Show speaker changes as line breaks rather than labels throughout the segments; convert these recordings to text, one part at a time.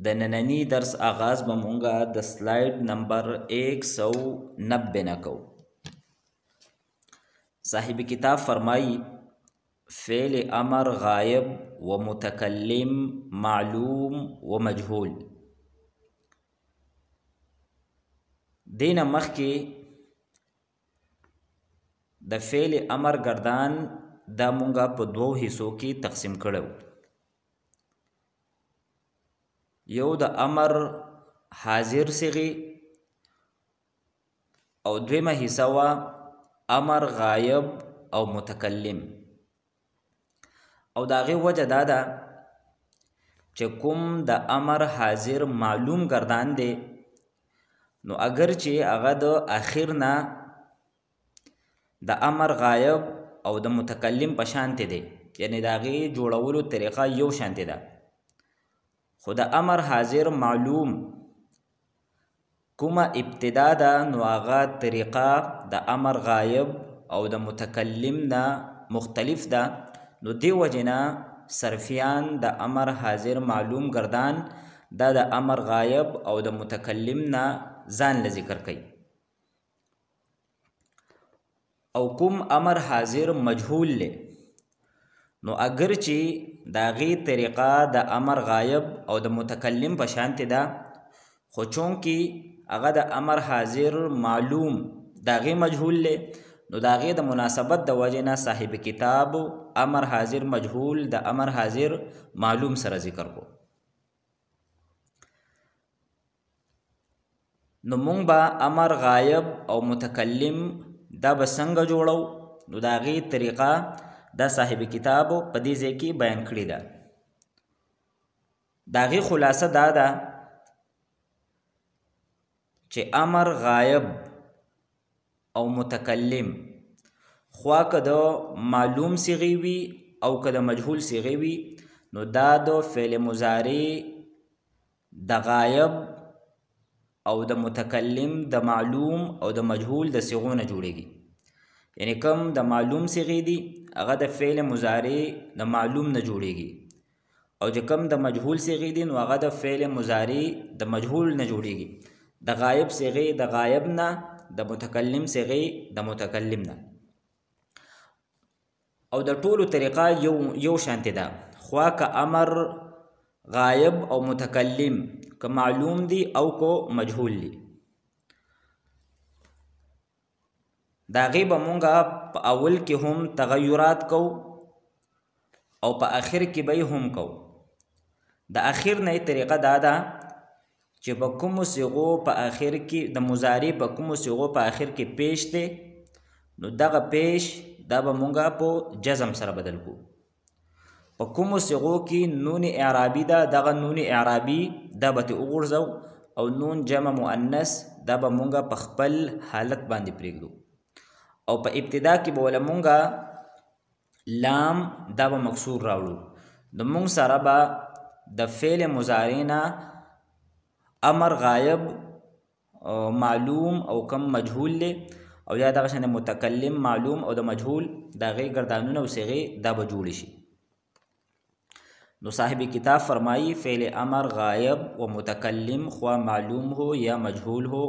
د نننی درس آغاز به مونږه د سلایډ نمبر 190 نه کو. صاحب کتاب فرمائی فعل امر غائب و متکلم معلوم و مجهول. دین مخکې د فعل امر گردان دا مونږه په دوو حصو کې تقسیم کړو. یو د امر حاضر صیغه او دویمه حصہ وا امر غایب او متکلم. او داغه وجه دا ده چې کوم د امر حاضر معلوم گردان دی نو اگر چې هغه د اخر نه د امر غایب او د متکلم په شانته دی، یعنی داغه جوړولو طریقه یو شانته ده، خو د امر حاضر معلوم کومه ابتدا ده نو هغه طریقه د امر غایب او د متکلم نه مختلف ده. نو دی وجنا صرفیان د امر حاضر معلوم گردان دا د امر غایب او د متکلم نه ځان له ذکر کوي. او کوم امر حاضر مجهول له نو اگر چې داغي طریقه د امر غایب او د متکلم په شانته ده، خو چونکی هغه د امر حاضر معلوم داغي مجهول له نو داغي د مناسبت د وجنه صاحب کتاب امر حاضر مجهول د امر حاضر معلوم سره ذکر کو. نو مونږ با امر غایب او متکلم دا بسنګ جوړو. نو داغي طریقه دا صاحب کتاب په دې ځای کې بیان کړی ده. داغي خلاصه دا ده چې امر غایب او متکلم خوا که د معلوم صیغه وي او که د مجهول صیغه وي نو دا د فعل مضارع د غایب او د متکلم د معلوم او د مجهول د صيغو نه جوړیږي. یعنی کم د معلوم صيغې دي هغه د فعل مضارع د معلوم نه جوړیږي، او چې کم د مجهول صيغې دي نو هغه د فعل مضارع د مجهول نه جوړیږي. د غایب صيغې د غایب نه، د متکلم صيغې د متکلم نه. او د ټولو طریقه یو شانته ده، خوا که امر غایب او متکلم که معلوم دی او کو مجهول دی. داغی با مونگا پا اول کی هم تغیرات کو او پا آخر کی بی هم کو. دا آخر نئی طریقه دادا چه پا کم صیغو پا آخر کی دا مضارع پا کم صیغو پا آخر کی پیش تے نو داغا پیش دا با مونگا پا جزم سر بدل کو. په کومو صيغو کې نون اعرابي ده، دغه نون اعرابي دا به وګرځو او نون جمع مؤنث دا به مونږه په خپل حالت باندې پرېږدو. او په ابتدا کې به ولا مونږه لام دا به مکسور راوړو. د مونږ سره به د فعل مضارع نه امر غایب معلوم او کم مجهول له او یا دغه شان متکلم معلوم او د مجهول دغه گردانونه او صيغه دا به جوړ شي. نو صاحب کتاب فرمائی فعل امر غائب و متکلم خواہ معلوم ہو یا مجہول ہو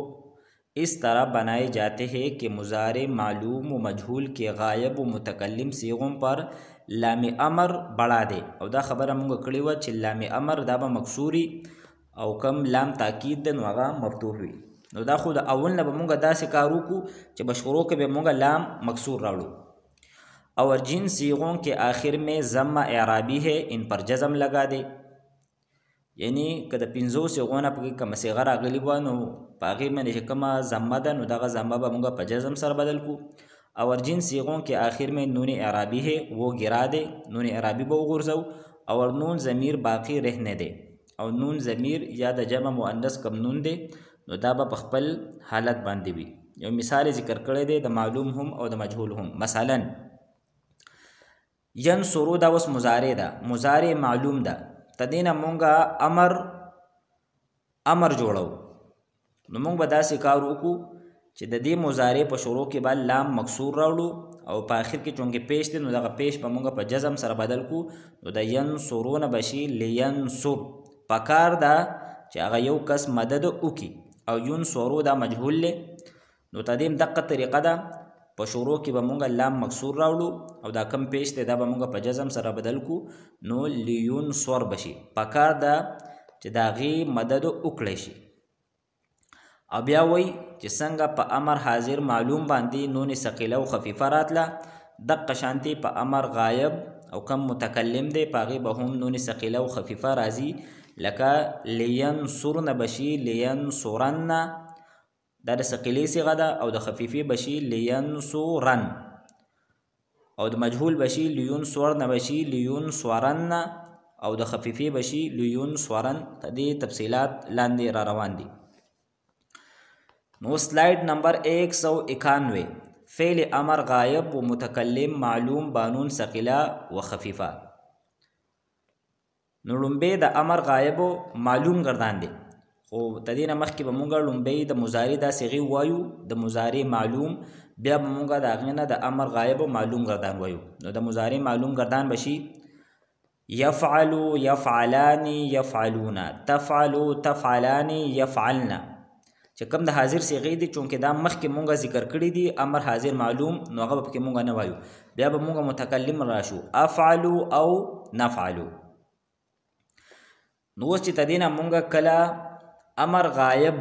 اس طرح بنائے جاتے ہیں کہ مضارع معلوم و مجہول کے غائب و متکلم صیغوں پر لام امر بڑھا دے. او دا خبر مونږ کړی و چې لام امر دا به مکسوری او کم لام تاکید ده نو هغه مفتوح وي. نو دا خو د اول نه به مونږ داسې کار وکړو چې به شروع کې به مونږ لام مکسور راوړو. اور جن صیغوں کے آخر میں ضم اعرابی ہے ان پر جزم لگا دے. یعنی که د پنځو صیغو نه پکې کومه صیغه راغلې وه نو په هغې باندې چې کومه ضمه ده نو دغه ضمه به مونږ په جزم سره بدل کړو. اور جن صیغوں کے آخر میں نون اعرابی ہے وہ گرا دے، نون اعرابی به وغورځو. اور نون ضمیر باقی رہنے دے، او نون ضمیر یا د جمع مؤنث کم نون دی نو دا به په خپل حالت باندې وي. یو مثال ذکر کړی دی د معلوم هم او د مجهول هم. مثلا ینصرو دا وس مضارع ده، مضارع معلوم ده، تدینا مونږه امر جوړو. نو مونږ به داسې کار وکړو چې د دې مضارع په شروع کې به لام مکسور راوړو او په آخر کې چونکې پیش دی نو دغه پیش به مونږ په جزم سره بدل کو. نو د ینصرونه بشي لینصر، پکار ده چې هغه یو کس مدد وکړي. او ینصرو دا مجهول دی، نو تدیم دقه طریقه ده. په شروع کې به مونږ لام مکسور راوړو او دا کم پیش دی دا به مونږ په جزم سره بدل کو، نو لینصر بشي. پکار ده چې د هغې مدد وکړی شي. او بیا وایي چې څنګه په امر حاضر معلوم باندې نون ثقیله او خفیفه راتله، دقه شانتې په امر غایب او کم متکلم دی په هغې به هم نون ثقیله او خفیفه راځي. لکه لینصرن بشي لینصرن، دا د ثقیلې صیغه ده، او د خفیفې بشي لینصرن، او د مجهول بشي لینصرن بشي لینصرن، او د خفیفې بشي لینصرن. دې تفصیلات لاندې را روان دي. نو سلائیڈ نمبر 191 فعل امر غایب و متکلم معلوم بانون ثقیله و خفیفه. نو لومبی د امر غایب معلوم گردان دی، خو تدین مخکې به مونږ لومبی د مضارع دا صیغې وایو، د مضارع معلوم، بیا به مونږ د هغې نه د امر غایب معلوم گردان وایو. نو د مضارع معلوم گردان بشي یفعلو یفعلان یفعلون، تفعلو تفعلان یفعلن. چې کوم د حاضر صیغې دي چونکې دا مخکې مونږ ذکر کړي دي امر حاضر معلوم، نو هغه به پکې مونږ نه وایو. بیا به مونږ متکلم راشو افعلو او نفعلو. نو اوس چې تدینه مونږ کله امر غایب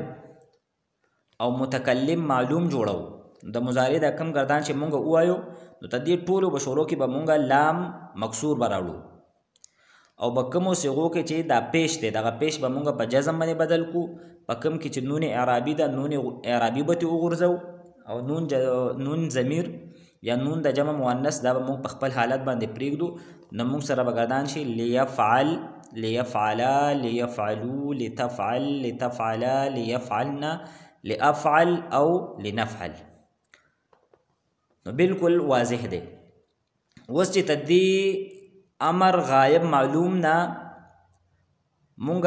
او متکلم معلوم جوړو، د مضارع دا کم گردان چې مونږ ووایو، نو تدې ټولو په شروع کې به مونږ لام مکسور به راوړو، او په کومو صیغو کې چې دا پیش دی دغه پیش به مونږ په جزم باندې بدل کو. په کوم کې چې نون اعرابي ده نون اعرابي به ترې وغورځو، او نون ضمیر یا نون د جمع مؤنث دا به مونږ په خپل حالت باندې پرېږدو. نو مونږ سره به ګردان شي لیفعل لیفعلا لیفعلو لتفعل لتفعلا لیفعلن لافعل او لنفعل. نو بالکل واضح دی. اوس چې تدې امر غایب معلوم نه مونږ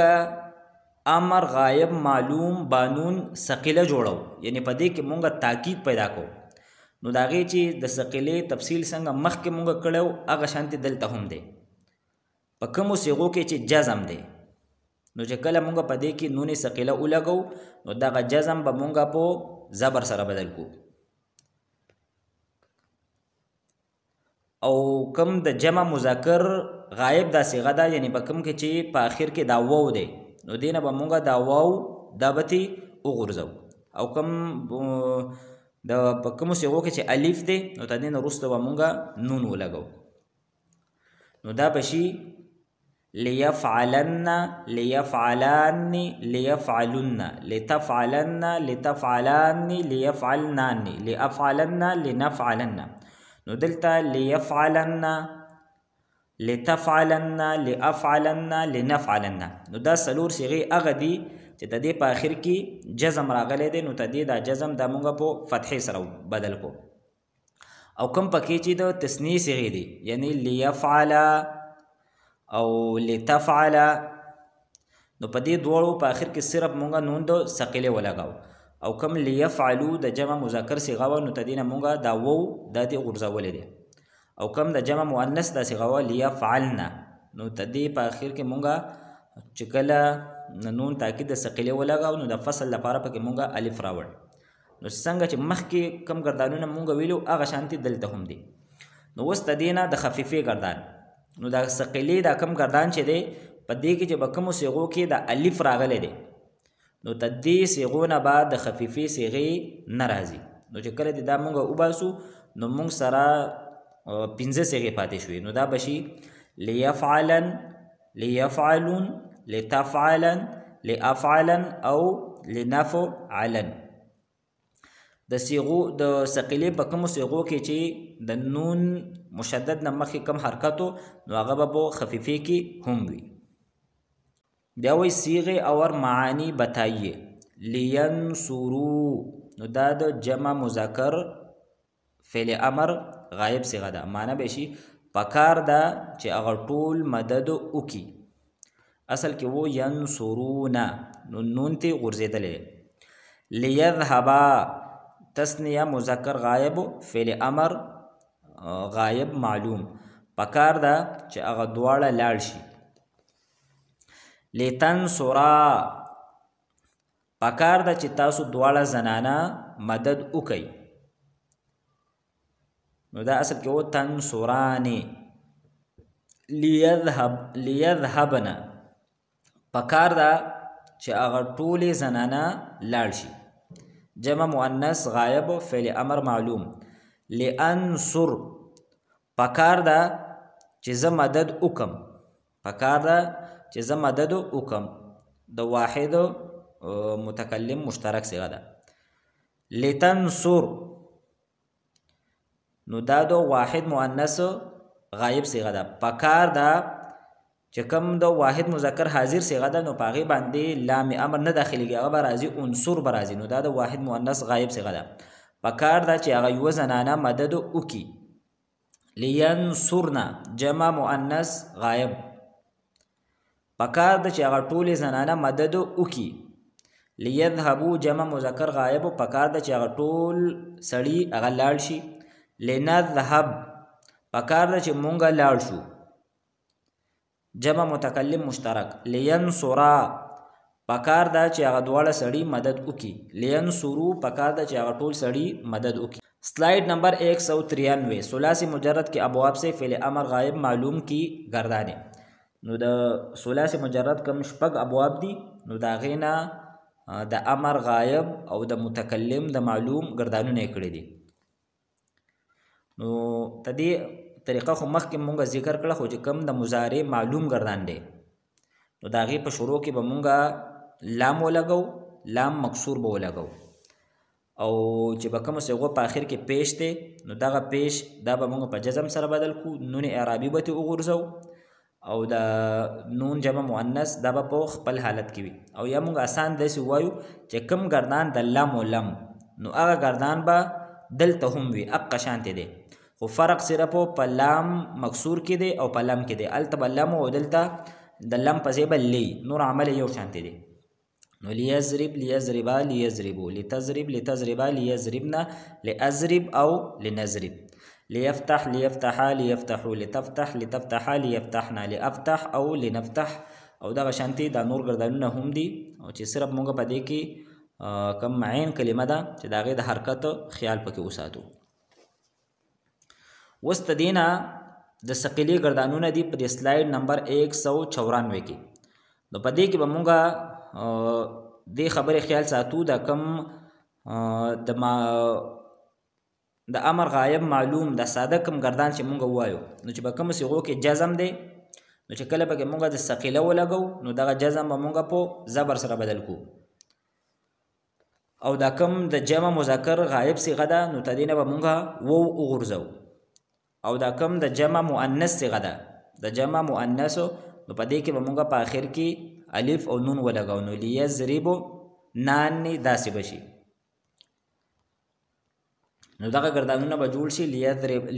امر غایب معلوم بانون ثقیله جوړو، یعنی په دې کې مونږ تاکید پیدا کو. نو د هغې چې د ثقیلې تفصیل څنګه مخکې مونږ کړی هغه شانتې دلته هم دی. په کومو صیغو کې چې جزم دی، نو چې کله مونږ په دې کې نون ثقیله ولګو نو دغه جزم به مونږ په زبر سره بدل کو. او کم د جمع مذکر غایب دا صیغه ده، یعنی په کوم کې چې په آخر کې دا واو دی، نو دینه به مونږ دا واو دا به ترې وغورځو. او کم د په کومو صیغو کې چې الف دی نو تر دې نه وروسته به مونږ نون ولګو. نو دا به شي لیفعلن لیفعلان لیفعلن لتفعلن لتفعلان لیفعلنان لافعلن لنفعلن. نو دلته لیفعلن لتفعلن لافعلن لنفعلن. نو دا څلور صیغې هغه دي چې د دې په آخر کې جزم راغلی دی، نو د دې دا جزم دا مونږ په فتحې سره بدل کو. او کوم پکې چې د تثنیې صیغې دي، یعنی لیفعل او لتفعل، نو په دې دواړو په آخر کې صرف مونږ نون د ثقیلې ولګاو. او کوم لیفعلو د جمع مذکر صیغه وه، نو د دې نه مونږ دا وو دا دې غورځولی دی. او کم د جمع مؤنث دا صیغه وه لیفعلن، نو د دې په آخر کې مونږ چې کله نون تاکید د ثقیلې ولګاو نو د فصل لپاره پکې مونږ الف راوړ. نو څنګه چې مخکې کم ګردانونه مونږ ویلو هغه شانتې دلته هم دی. نو اوس د دې نه د خفیفې ګردان، نو د ثقیلې دا کم ګردان چې دی په دې کې چې په کومو صیغو کې د الف راغلی دی، نو د دې صیغو نه به د خفیفې صیغې نه راځي. نو چې کله دې دا مونږ وباسو نو مونږ سره 15 صیغې پاتې شوې. نو دا به شي لیفعلن لیفعلون لتفعلن لافعلن او لنفعلن. د صیغو د ثقیلې په کومو صیغو کې چې د نون مشدد نه مخکې کم حرکتو نو هغه به په خفیفې کې هم وي. بیا وایي صیغې اور معانی بتائیے لینصرو، نو دا د جمع مذکر فعل امر غایب صیغه ده. معنی به شي پکار ده چې هغه ټول مدد وکړي. اصل کې و ینصرونا، نو نون ته غورځېدلی. لیذهبا تسنیه مذکر غایب فعل امر غایب معلوم، پکار ده چې هغه دواړه لاړ شي. لتنصرا پکار ده چې تاسو دواړه زنانه مدد وکئ. نو دا اصل کې و تنصرانې. لیذهبنا پکار ده چې هغه ټولې زنانه لاړ شي. جمع مؤنث غایب فعل امر معلوم. لانصر پکار ده چې زه مدد وکم. پکار ده چې زه مدد وکم د واحد متکلم مشترک صيغه ده. لتنصر نو دا د واحد مؤنث غایب صيغه ده. پکار ده چې کوم د واحد مذکر حاضر صيغه ده نو پاغي باندې لام امر نه داخليږي، هغه راځي عنصر برازي. نو دا د واحد مؤنث غایب صيغه ده. پکار ده چې هغه یو زنانه مدد وکي. لینصرنا جمع مؤنث غایب پکار ده چې هغه ټولې زنانه مدد وکي. لیذهبوا جمع مذکر غایب پکار ده چې هغه ټول سړي هغه لاړ شي. لنذهب پکار ده چې مونږه لاړ شو. جمع متکلم مشترک. لینصرا پکار ده چې هغه دواړه سړي مدد وکي. لینصرو پکار ده چې هغه ټول سړي مدد وکي. سلائیڈ نمبر 193 ثلاثی مجرد کے ابواب سے فعل امر غائب معلوم کی گردانے. نو د ثلاثی مجرد کم شپږ ابواب دي. نو دا غینا د امر غائب او د متکلم د معلوم گردانونه کړی دي. نو تدې طریقه خو مخکې مونږ ذکر کړه، خو چې کم د مضارع معلوم گردان دی نو دا غي په شروع کې به مونږ لام ولګو، لام مکسور به ولګو، او چې به کوم صيغه په اخر کې پیش دی نو دغه پیش دا به موږ په جزم سره بدل کو. نون اعرابي به وګرځو او د نون جمع مؤنث دا به په خپل حالت کې وي. او یا موږ آسان داسې وایو چې کم گردان د لام او لم نو هغه گردان به دلته هم وي، اق شانته دی، خو فرق صرف په لام مکسور کې دی او په لم کې دی. الته به لم او دلته د لم په ځای به لی، نور عمل یو شانته دی. نو لیضرب لیضربا لیضربو، لتضرب لتضربا لیضربنا، لأضرب او لنضرب، لیفتح لیفتحا لیفتحو، لتفتح لتفتحا لیفتحنا، لافتح او لنفتح. او دا شانتي دا نور گردانونه هم دي او چې صرف مونږ په دې کې کم عین کلمه ده چې دا غي د حرکت خیال پکې وساتو. اوس تدینا د ثقيلي گردانونه دي په سلایډ نمبر 194 کې. نو په دې کې به مونږ دې خبرې خیال ساتو دا کم د امر غایب معلوم د ساده کم گردان چې مونږ وایو نو چې به کوم صيغو کې جزم دی نو چې کله به مونږ د ثقيله ولګو نو دغه جزم به مونږ په زبر سره بدل کو. او دا کم د جمع مذکر غایب صيغه ده نو تدینه به مونږ وو وغورځو. او دا کم د جمع مؤنث صيغه ده د جمع مؤنث نو په دې کې به مونږ په اخر کې الف او نون ولګاو. نو لیضربو نان داسې بشي. نو دغه گردانونه به جوړ شي.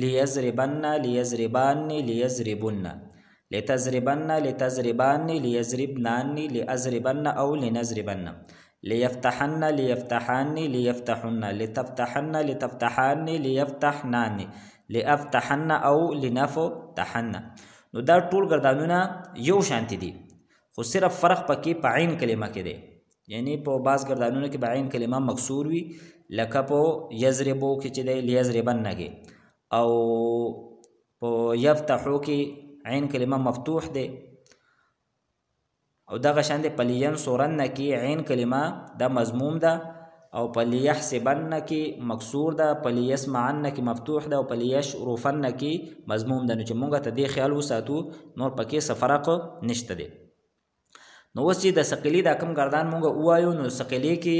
لیضربن لیضربان لیضربن، لتضربن لتضربان لیضربنان، لاضربن او لنضربن، لیفتحن لیفتحان لیفتحن، لتفتحن لتفتحان لیفتحنان، لافتحن او لنفتحن. نو دا ټول گردانونه یو شانتی دي خو صرف فرق پکې په عین کلمه کې دی. یعنی په بعض گردانونو کې به عین کلمه مکسور وي لکه په یضربو کې چې دی لیضربن کې، او په یفتحو کې عین کلمه مفتوح دی، او دغه شان دی په لینصرن کې عین کلمه دا مضموم ده، او په لیحسبن کې مکسور ده، په لیسمعن کې مفتوح ده، او په لیشرفن کې مضموم ده. نو چې مونږ ته دې خیال وساتو نور پکې څه فرق نشته دی. نو اوس چې د ثقيلي دا کم گردان مونږ ووایو نو ثقيلي کې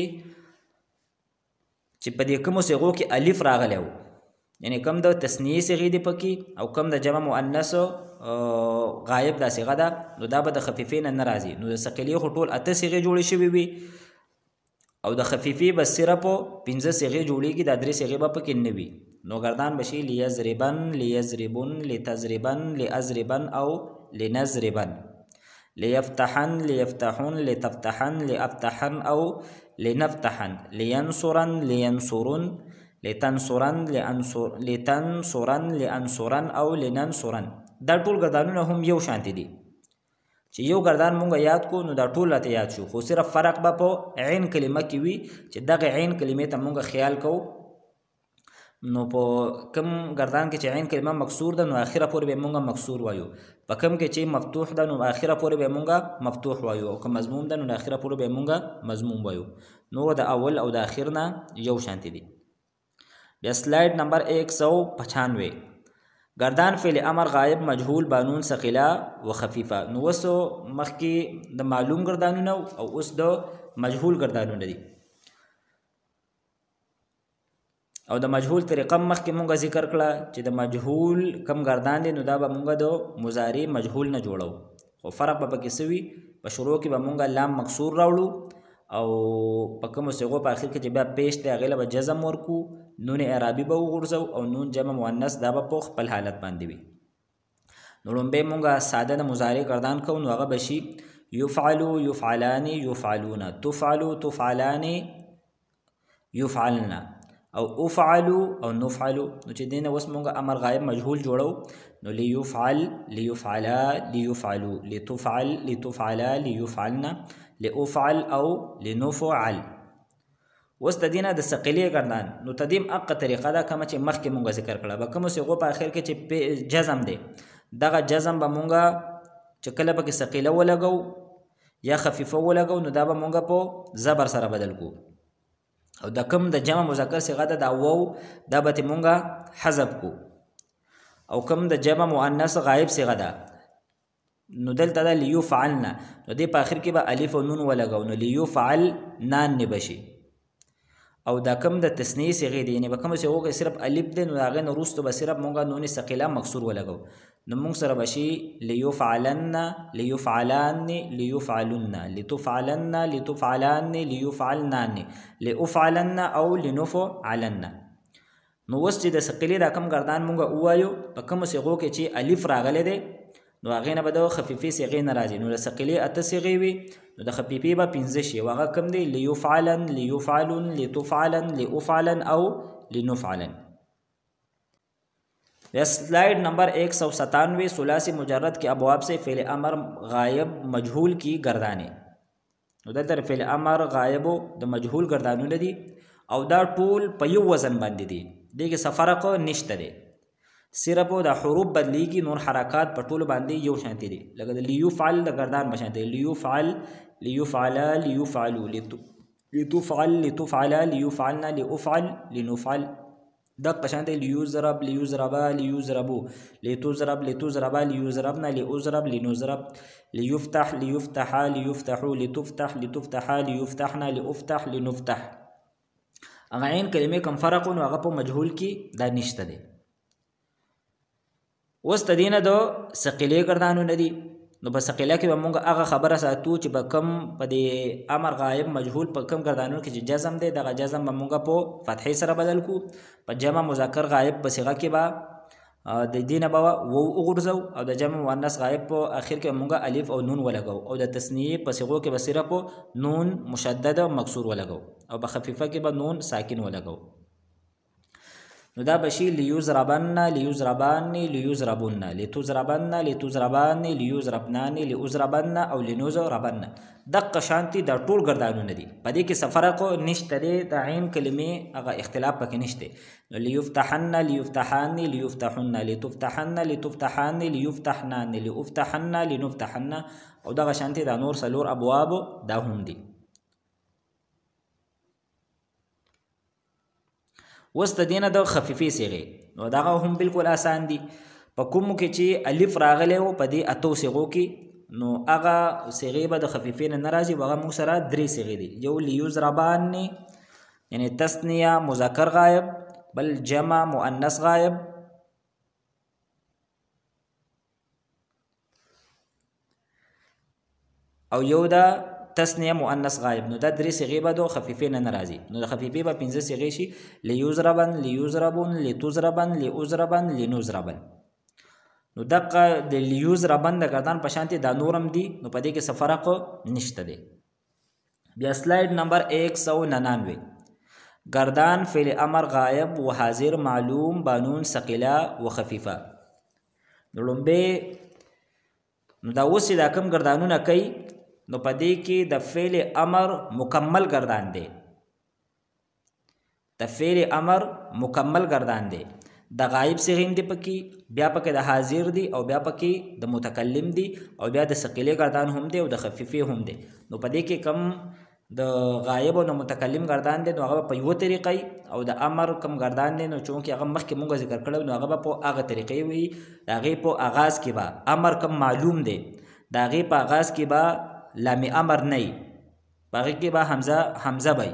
چې په دې کومو صيغو کې الف راغلی وو یعنی کم د تثنیه صيغې دي پکې او کم د جمع مؤنث غایب دا صيغه ده نو دا به د خفیفې نه راځي. نو د ثقيلي خو ټول اته صيغې جوړې شوې وي او د خفیفې به صرف 15 صيغې جوړېږي، دا درې صيغې به پکې نه وي. نو گردان بشي لیضربن لیضربن لتضربن لاضربن او لنضربن، لیفتحن لیفتحن لتفتحن لافتحن او لنفتحن، لینصرن لینصرن لتنصرن لتنصرن لانصرن او لننصرن. دا ټول گردانونه هم یو شانتی دي چې یو گردان مونږ یاد کو نو دا ټول راته یاد شو، خو صرف فرق به په عین کلمه کې وي چې دغه عین کلمې ته مونږ خیال کوو. نو په کم گردان کې چې عین کلمه مکسور ده نو اخره پورې به مونږ مکسور وایو، په کم کې چې مفتوح ده نو اخره پورې به مونږ مفتوح وایو، او که مضموم ده نو اخره پورې به مونږ مضموم وایو. نو د اول او د اخر نه یو شانتی دي. بیا سلایډ نمبر 195 گردان فعل امر غایب مجهول بانون ثقیله و خفیفه. نو وسو مخکې د معلوم گردانونه او اوس د مجهول گردانونه دي، او د مجهول طریقه مخکې مونږ ذکر کړه چې د مجهول کم گردان دي نو دا به مونږ د مضارع مجهول نه جوړو، خو فرق به پکې څه وي، په شروع کې به مونږ لام مکسور راوړو او په کومو صيغو په اخر کې چې بیا پیش دی هغې له به جزم ورکو، نون اعرابي به وغورځو او نون جمع مؤنث دا به په خپل حالت باندې وي. نو لومبی مونږ ساده د مضارع گردان کوو نو هغه به شي یفعلو یفعلان یفعلون، تفعلو تفعلان یفعلن، او افعلو او نفعلو. نو چې دینه اوس مونږ امر غایب مجهول جوړو نو لیفعل لیفعلا لیفعلو لتفعل لتفعلا لیفعلن لافعل او لنفعل. اوس د دینه د ثقیلې گردان نو تدیم اقا طریقه ده کومه چې مخکې مونږ ذکر کړه، به کومو صيغو په اخر کې چې جزم دی دغه جزم به مونږ چې کله پکې ثقیله ولګو یا خفیفه ولګو نو دا به مونږ په زبر سره بدل کو، او د کم د جمع مذکر صيغه ده دا واو دا به مونږ حذف کو، او کم د جمع مؤنث غایب صيغه ده نو دلته دا لیفعلن نو دې په اخر کې به الف او نون ولګو نو لیفعل نان نبشي، او دا کم د تثنیه صيغه دي یعنی به کوم صيغو کې صرف الف دی نو هغه نه وروسته به صرف مونږ نون ثقيله مکسور ولګو نو مونږ سره بشي لیفعلن لیفعلان لیفعلن لتفعلن لتفعلان لیفعلنان لافعلن او لنفعلن. نو اوس چې د ثقيلې دا کم گردان مونږ ووایو په کوم صيغو کې چې الف راغلی دی نو هغې نه به د خفیفې صیغې نه راځي، نو د ثقیلې 8 صیغې وي نو د خفیفې به 15 شي، او هغه کوم دی لیفعلن لیفعلن لتفعلن لافعلن او لنفعلن. سلائڈ نمبر 197 ثلاثی مجرد کے ابواب سے فعل امر غائب مجهول کی گردانې. نو دلته فعل امر غایب د مجهول گردانونه دي او دا ټول په یو وزن باندې دي، دغه فرق نشته دی، صرف د حروف بدلیږي، نور حرکات په ټول باندې یو شانتي دي. لکه د لیفعل د گردان بشانتي لیفعل لیفعل لیفعلوا لتفعل لتفعل لیفعلنا لافعل لنفعل، دق پشانت لیوزرب لیوزربا لیوزربو لیتوزرب لتوزربا لیوزربنا لیوزرب لنوزرب لیفتح لیفتحا لیفتحو لتفتح لتفتحا لیفتحنا لیفتح لنفتح. اغا عین کلمه کم فرق نو هغه په مجهول کې دا نشته دی. اوس تدینه دو ثقیله گردانو ندی، نو په ثقیله کې به مونږ هغه خبره ساتو چې به کم په دې امر غایب مجهول په کم گردانو کې چې جزم دی دغه جزم به مونږ په فتحې سره بدل کو، په جمع مذکر غایب په صيغه کې به د دینه به وو وګرځو، او د جمع مؤنث غایب په اخر کې مونږ الف او نون ولګو، او د تثنیه په صيغو کې به صرف نون مشدد او مکسور ولګو، او په خفیفه کې به نون ساکن ولګو. نو دا بشي لیوزربن لیوزربان لیوزربن لتوزربن لتوزربان لیوزربنان لیوزربن او لنوزربن. دقه شانتي دا ټول گردانونه دي، په دې کې فرق نشته دی، د عین کلمې هغه اختلاف پکې نشته. نو لیفتحن لیفتحان لیفتحن لتفتحن لتفتحان لیفتحنان لیفتحن لنفتحن، او دغه شانتي دا نور سلور ابواب دا هم دي. اوس د دینه د خفیفې صيغې نو دغه هم بالکل آسان دي، په کوم کې چې الف راغلی و په دې اتو صيغو کې نو هغه صيغې به د خفیفې نه راځي، هغه موږ سره درې صيغې دي، یو لیوزربان یعنی تثنیه مذکر غایب، بل جمع مؤنث غایب، او یو دا تثنیه مؤنث غایب. نو دا درې صيغې به د خفیفې نه راځي، نو د خفیفې به 15 صيغې شي، لیوزربن لیوزربون لتوزربن لیوزربن لنوزربن. نو دغه د لیوزربن د گردان په شانتي دا نورم دي، نو په دې کې فرق نشته دی. بیا سلایډ نمبر 199 گردان فعل امر غایب و حاضر معلوم بانون ثقيله و خفیفه. نو لومبه نو دا اوس دا کم ګردانونه کوي نو په دې کې د فعل امر مکمل ګردان دی د فعل امر مکمل ګردان دی د غایب صیغې هم دي پکې بیا پکې د حاضر دي او بیا پکې د متکلم دي او بیا د ثقیلې ګردان هم دي او د خفیفې هم دي نو په دې کې کم د غایب او د متکلم ګردان دي نو هغه په یو طریقې او د امر کم ګردان دي نو چونکې هغه مخکې مونږ ذکر کړو نو هغه په هغه طریقې وي د هغې په آغاز کې به امر کم معلوم دی د هغې په آغاز کې به لام امر نه وي په هغې کې به حمزه به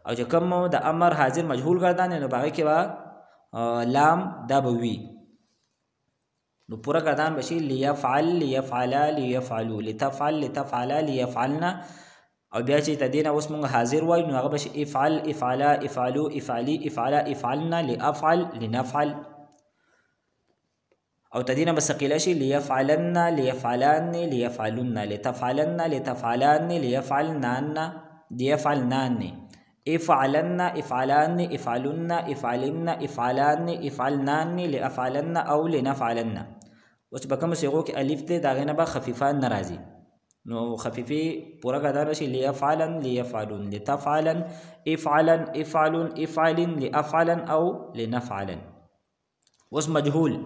او چې کوم د امر حاضر مجهول ګردان دی نو په هغې کې به لام دا به وي نو پوره ګردان به شي لیفعل لیفعلا لیفعلو لتفعل لتفعلا لیفعلنا او بیا چې د دې نه اوس مونږ حاضر وایو نو هغه به شي افعل افعلا افعلو افعلي افعلا افعلنا لافعل لنفعل او تدینه به ثقیله شي لیفعلن لیفعلان لیفعلن لتفعلن لتفعلان لیفعلنان لیفعلنان افعلن افعلان افعلن افعلن افعلان افعلنان لافعلن او لنفعلن اوس به کوم صيغو کې الف دی دا غینه به خفیفان ناراضي نو خفیفی پورا ګردان شي لیفعلن لیفعلن لتفعلن افعلن افعلن افعلن لافعلن او لنفعلن اوس مجهول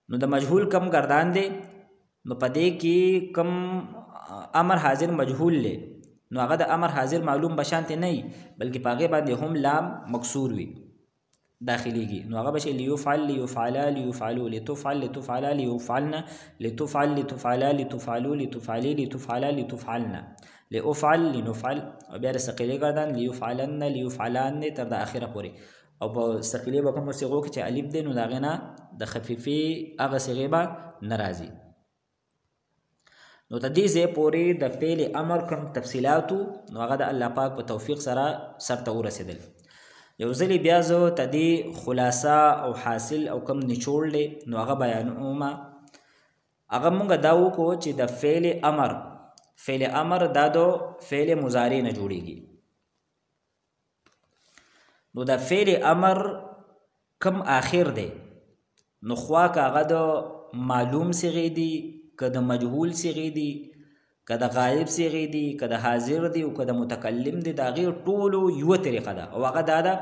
نو د مجهول کم ګردان دی نو پدې کې کم امر حاضر مجهول له نو هغه د امر حاضر معلوم بشانته نه بلکې پاغه باندې هم لام مکسور وي داخليږي نو هغه بشي ليفعل ليفعلا ليفعلوا لتفعل لتفعلا ليفعلنا لتفعل لتفعلا لتفعلوا لتفعلي لتفعلا لتفعلنا لأفعل لنفعل او بیا د ثقيلې ګردان ليفعلن ليفعلان تر د اخره پورې او په ثقيلې به کوم صيغو کې چې الف دی نو دا غنه د خفيفي هغه صيغه به ناراضي نو تدې زه پورې د فعل امر کوم تفصيلاتو نو هغه د الله پاک په توفیق سره سرته ورسېدل یو ځلې بیا زه تدې خلاصه او حاصل او کم نچوړ دی نو هغه بیانوم هغه مونږ دا وکړو چې د فعل امر دا د فعل مضارع نه جوړیږي نو د فعل امر کم آخر دی نو خوا که هغه د معلوم صیغې دي که د مجهول صیغې دي که د غایب صیغې دي که د حاضر دي او که د متکلم دي د هغې ټولو یوه طریقه ده او هغه دا ده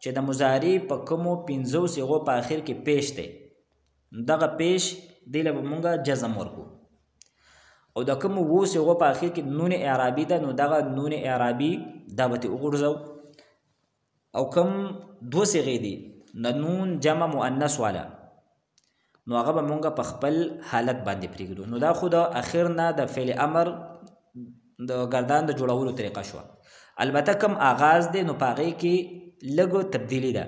چې د مضارع په کومو پنځو صیغو په آخر کې پیش دی دغه پیش دې له به مونږ جزم ورکو او د کومو اوو صیغو په آخر کې نون اعرابي ده نو دغه نون اعرابي دا به ترې وغورځو او کوم دوه صیغې دي د نون جمع مؤنث والا نو هغه به مونږ په خپل حالت باندې پرېږدو نو دا خو د اخر نه د فعل امر د ګردان د جوړولو طریقه شوه البته کم آغاز دی نو په هغې کې لږ تبدیلي ده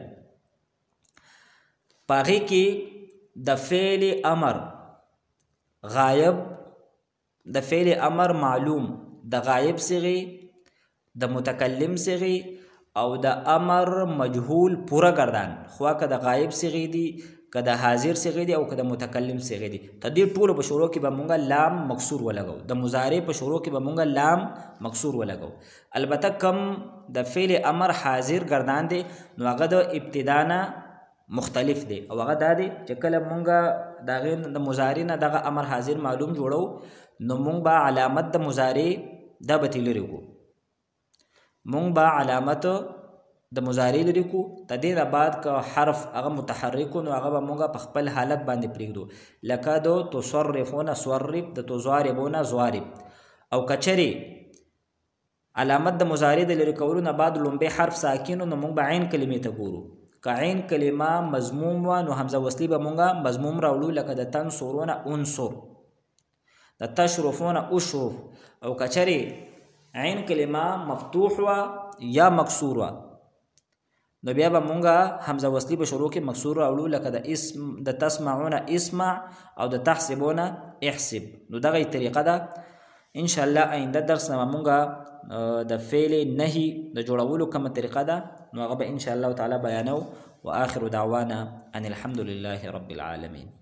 په هغې کې د فعل امر غایب د فعل امر معلوم د غایب صیغې د متکلم صیغې او د امر مجهول پوره ګردان خوا که د غایب صیغې دي که د حاضر صیغې دي او که د متکلم صیغې دي ته دې ټولو په شروع کې به مونږ لام مکسور ولګو د مضارع په شروع کې به مونږ لام مکسور ولګو البته کم د فعل امر حاضر ګردان دی نو هغه د ابتدا نه مختلف دی او هغه دا دی چې کله مونږ د هغې د مضارع نه دغه امر حاضر معلوم جوړو نو مونږ به علامت د مضارع دا به ترې لرې کړو مونږ به علامت د مضارع لري کو تدې نه بعد که حرف هغه متحرک نو هغه به مونږ په خپل حالت باندې پرېږدو لکه د تصرفون صرف د تضاربون ضارب او کچري علامت د مضارع د لري کولو نه بعد لومبه حرف ساکن نو مونږ به عین کلمې ته ګورو که عین کلمه مضموم و نو حمزه وصلی به مونږ مضموم راوړو لکه د تنصرون انصر د تشرفون اشرف او کچري عین کلمه مفتوح و یا مکسور و نو بیا به مونږ حمزه وصلی به شروع کې مکسور راوړو لکه د تسمعون اسمع او د تحسبون احسب نو دغه طریقه ده ان شاء الله آینده درس نه مونږ د فعل نهي د جوړولو کومه طریقه ده نو هغه به ان شاء الله تعالی بیانو واخر دعوانا ان الحمد لله رب العالمين